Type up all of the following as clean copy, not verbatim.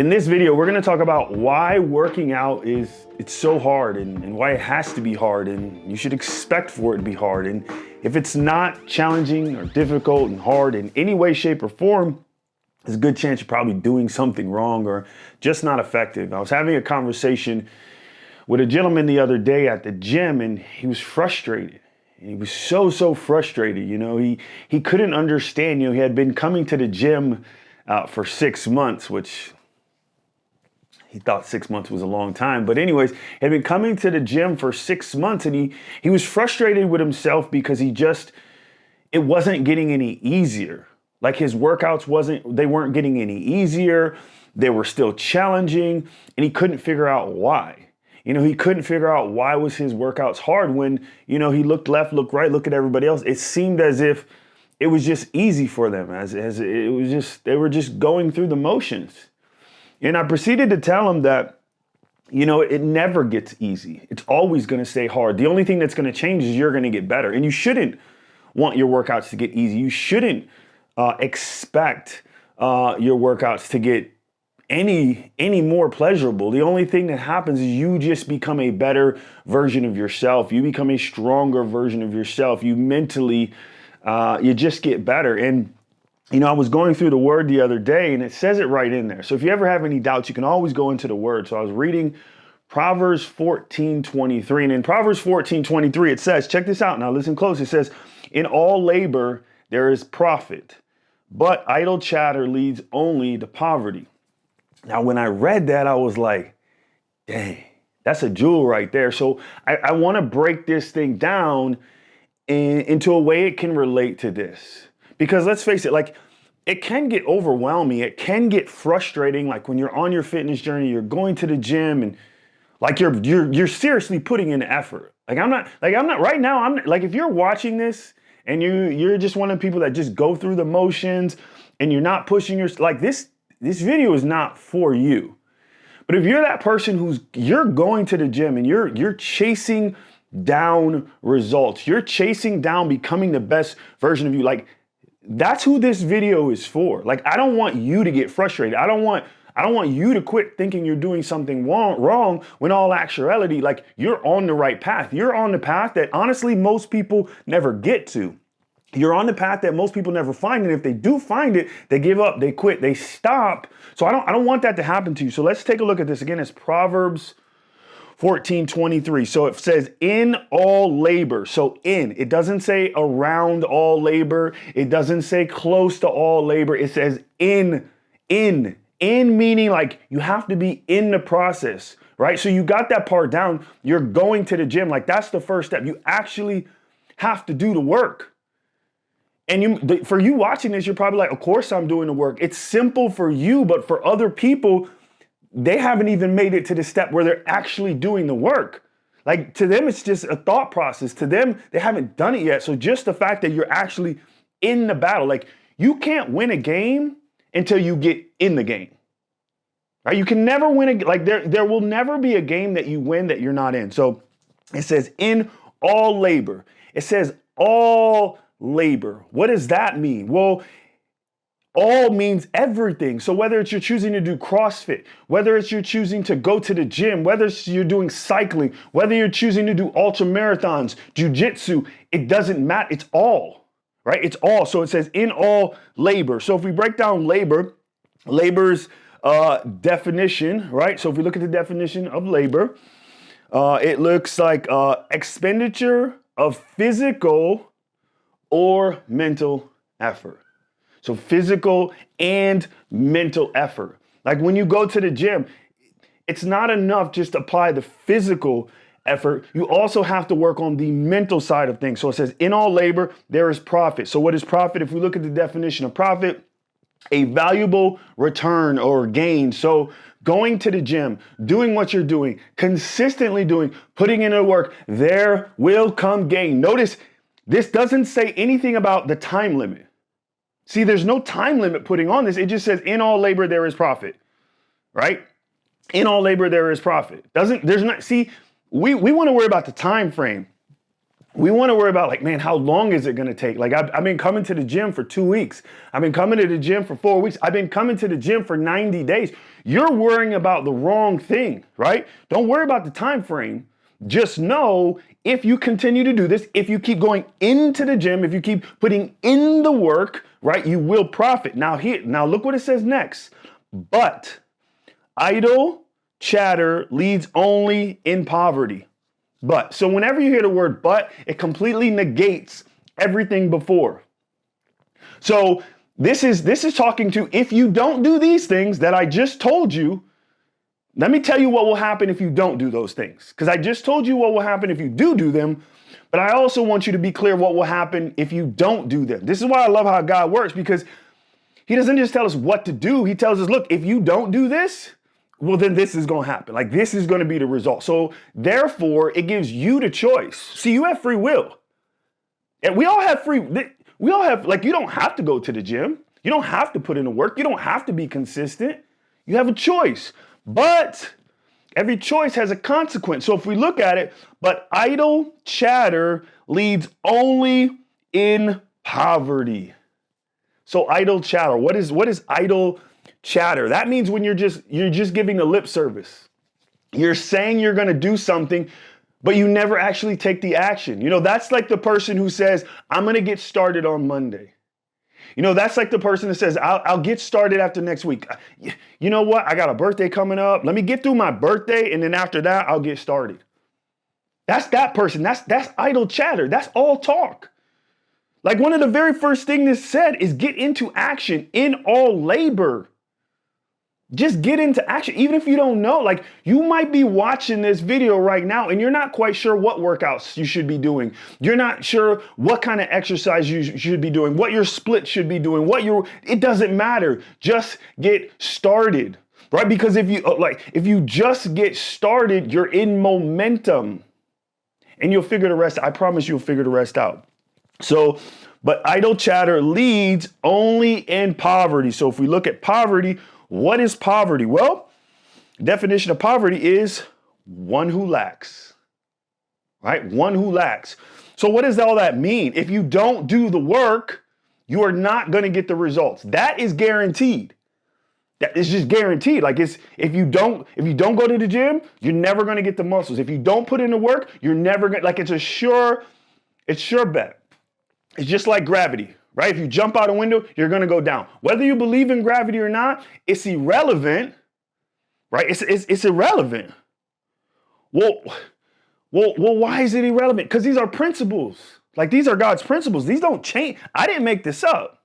In this video, we're gonna talk about why working out it's so hard and why it has to be hard and you should expect for it to be hard. And if it's not challenging or difficult and hard in any way, shape, or form, there's a good chance you're probably doing something wrong or just not effective. I was having a conversation with a gentleman the other day at the gym and he was frustrated. He was so frustrated. He couldn't understand. He had been coming to the gym for 6 months, which he thought 6 months was a long time. But anyways, he had been coming to the gym for 6 months and he was frustrated with himself because it wasn't getting any easier. Like his workouts weren't getting any easier. They were still challenging and he couldn't figure out why. He couldn't figure out why was his workouts hard when, he looked left, looked right, looked at everybody else. It seemed as if it was just easy for them, as it was just, they were just going through the motions. And I proceeded to tell him that, it never gets easy. It's always going to stay hard. The only thing that's going to change is you're going to get better. And you shouldn't want your workouts to get easy. You shouldn't expect your workouts to get any more pleasurable. The only thing that happens is you just become a better version of yourself. You become a stronger version of yourself. You mentally, you just get better. And I was going through the word the other day and it says it right in there. So if you ever have any doubts, you can always go into the word. So I was reading Proverbs 14:23. And in Proverbs 14:23, it says, check this out. Now listen close. It says, in all labor, there is profit, but idle chatter leads only to poverty. Now, when I read that, I was like, dang, that's a jewel right there. So I want to break this thing down into a way it can relate to this. Because let's face it, like it can get overwhelming. It can get frustrating. Like when you're on your fitness journey, you're going to the gym and like you're seriously putting in effort. Like I'm not right now. I'm like, if you're watching this and you're just one of the people that just go through the motions and you're not pushing like this video is not for you. But if you're that person you're going to the gym and you're chasing down results, you're chasing down becoming the best version of you, like that's who this video is for. Like, I don't want you to get frustrated. I don't want you to quit thinking you're doing something wrong when all actuality, like you're on the right path. You're on the path that honestly most people never get to. You're on the path that most people never find. And if they do find it, they give up, they quit, they stop. So I don't want that to happen to you. So let's take a look at this again. It's Proverbs 14:23. So it says in all labor. So it doesn't say around all labor. It doesn't say close to all labor. It says in meaning like you have to be in the process, right? So you got that part down. You're going to the gym. Like that's the first step. You actually have to do the work. And for you watching this, you're probably like, of course I'm doing the work. It's simple for you, but for other people, they haven't even made it to the step where they're actually doing the work. Like to them, it's just a thought process. To them, they haven't done it yet. So just the fact that you're actually in the battle, like you can't win a game until you get in the game, right? You can never win there will never be a game that you win that you're not in. So it says in all labor. It says all labor. What does that mean? Well, all means everything. So whether it's you're choosing to do CrossFit, whether it's you're choosing to go to the gym, whether it's you're doing cycling, whether you're choosing to do ultra marathons, jujitsu, it doesn't matter. It's all, right? It's all. So it says in all labor. So if we break down labor's definition, right? So if we look at the definition of labor, it looks like expenditure of physical or mental effort. So physical and mental effort. Like when you go to the gym, it's not enough just to apply the physical effort. You also have to work on the mental side of things. So it says in all labor, there is profit. So what is profit? If we look at the definition of profit, a valuable return or gain. So going to the gym, doing what you're doing, consistently doing, putting in the work, there will come gain. Notice this doesn't say anything about the time limit. See, there's no time limit putting on this. It just says in all labor, there is profit, right? In all labor, there is profit. We want to worry about the time frame. We want to worry about like, man, how long is it going to take? Like I've been coming to the gym for 2 weeks. I've been coming to the gym for 4 weeks. I've been coming to the gym for 90 days. You're worrying about the wrong thing, right? Don't worry about the time frame. Just know if you continue to do this, if you keep going into the gym, if you keep putting in the work, right, you will profit. Now look what it says next. But idle chatter leads only in poverty. But, so whenever you hear the word but, it completely negates everything before. So this is talking to, if you don't do these things that I just told you, let me tell you what will happen if you don't do those things. Because I just told you what will happen if you do them, but I also want you to be clear what will happen if you don't do them. This is why I love how God works, because he doesn't just tell us what to do. He tells us, look, if you don't do this, well, then this is going to happen. Like this is going to be the result. So therefore, it gives you the choice. See, you have free will. And we all have like, you don't have to go to the gym. You don't have to put in the work. You don't have to be consistent. You have a choice. But every choice has a consequence. So if we look at it, but idle chatter leads only in poverty. So idle chatter, what is idle chatter? That means when you're just giving a lip service. You're saying you're going to do something, but you never actually take the action. You know, that's like the person who says, I'm going to get started on Monday. You know, that's like the person that says, I'll get started after next week. You know what? I got a birthday coming up. Let me get through my birthday, and then after that, I'll get started. That's that person. That's idle chatter. That's all talk. Like one of the very first things this said is get into action in all labor. Just get into action. Even if you don't know, like you might be watching this video right now and you're not quite sure what workouts you should be doing. You're not sure what kind of exercise you should be doing, what your split should be doing, it doesn't matter. Just get started, right? Because if you just get started, you're in momentum and you'll figure the rest. I promise you'll figure the rest out. So, but idle chatter leads only in poverty. So if we look at poverty, what is poverty? Well, definition of poverty is one who lacks, right? One who lacks. So what does all that mean? If you don't do the work, you are not going to get the results. That is guaranteed. That is just guaranteed. Like if you don't go to the gym, you're never going to get the muscles. If you don't put in the work, you're never going to, like it's sure bet. It's just like gravity. Right? If you jump out a window, you're going to go down. Whether you believe in gravity or not, it's irrelevant, right? It's irrelevant. Well, why is it irrelevant? Because these are principles. Like these are God's principles. These don't change. I didn't make this up,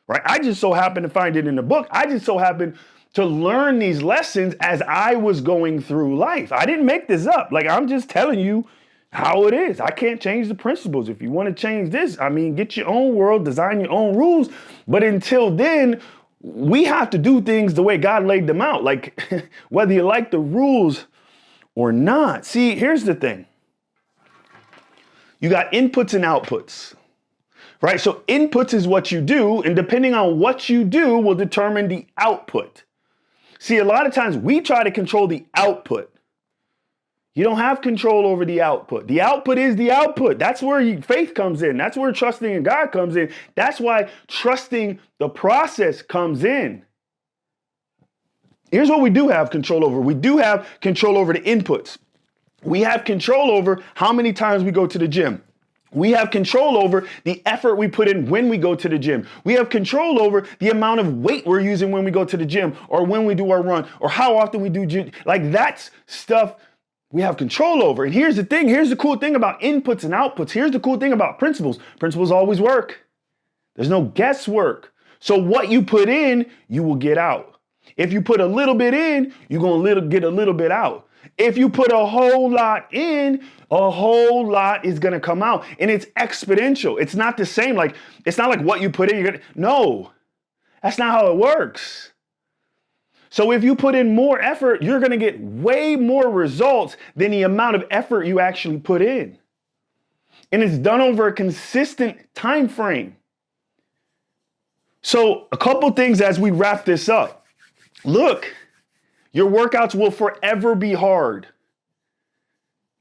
right? I just so happened to find it in the book. I just so happened to learn these lessons as I was going through life. I didn't make this up. Like I'm just telling you how it is. I can't change the principles. If you want to change this, I mean, get your own world, design your own rules. But until then, we have to do things the way God laid them out. Like whether you like the rules or not. See, here's the thing. You got inputs and outputs, right? So inputs is what you do, and depending on what you do will determine the output. See, a lot of times we try to control the output. You don't have control over the output. The output is the output. That's where faith comes in. That's where trusting in God comes in. That's why trusting the process comes in. Here's what we do have control over. We do have control over the inputs. We have control over how many times we go to the gym. We have control over the effort we put in when we go to the gym. We have control over the amount of weight we're using when we go to the gym or when we do our run or how often we do gym. Like that's stuff we have control over. And here's the thing. Here's the cool thing about inputs and outputs. Here's the cool thing about principles. Principles always work. There's no guesswork. So what you put in, you will get out. If you put a little bit in, you're going to get a little bit out. If you put a whole lot in, a whole lot is going to come out. And it's exponential. It's not the same. Like, it's not like what you put in, no, that's not how it works. So if you put in more effort, you're going to get way more results than the amount of effort you actually put in. And it's done over a consistent time frame. So a couple things as we wrap this up. Look, your workouts will forever be hard.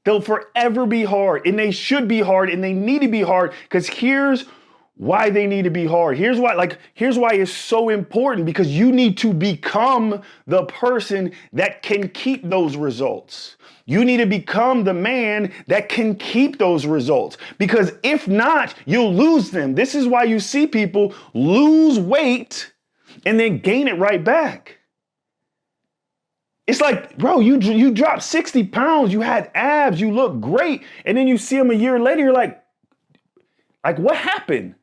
They'll forever be hard, and they should be hard, and they need to be hard, because here's why they need to be hard. Here's why it's so important, because you need to become the person that can keep those results. You need to become the man that can keep those results, because if not, you'll lose them. This is why you see people lose weight and then gain it right back. It's like, bro, you dropped 60 pounds, you had abs, you look great, and then you see them a year later, you're like what happened?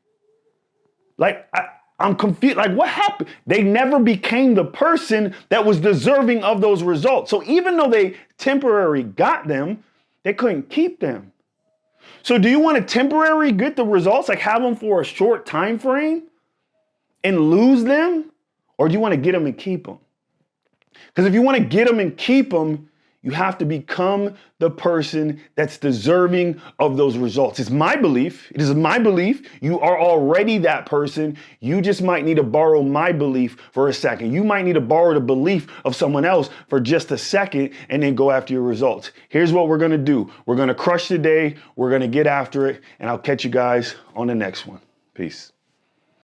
Like, I'm confused. Like, what happened? They never became the person that was deserving of those results. So even though they temporarily got them, they couldn't keep them. So do you want to temporarily get the results, like have them for a short time frame and lose them? Or do you want to get them and keep them? Because if you want to get them and keep them, you have to become the person that's deserving of those results. It is my belief you are already that person. You just might need to borrow my belief for a second. You might need to borrow the belief of someone else for just a second and then go after your results. Here's what we're going to do. We're going to crush today. We're going to get after it. And I'll catch you guys on the next one. Peace.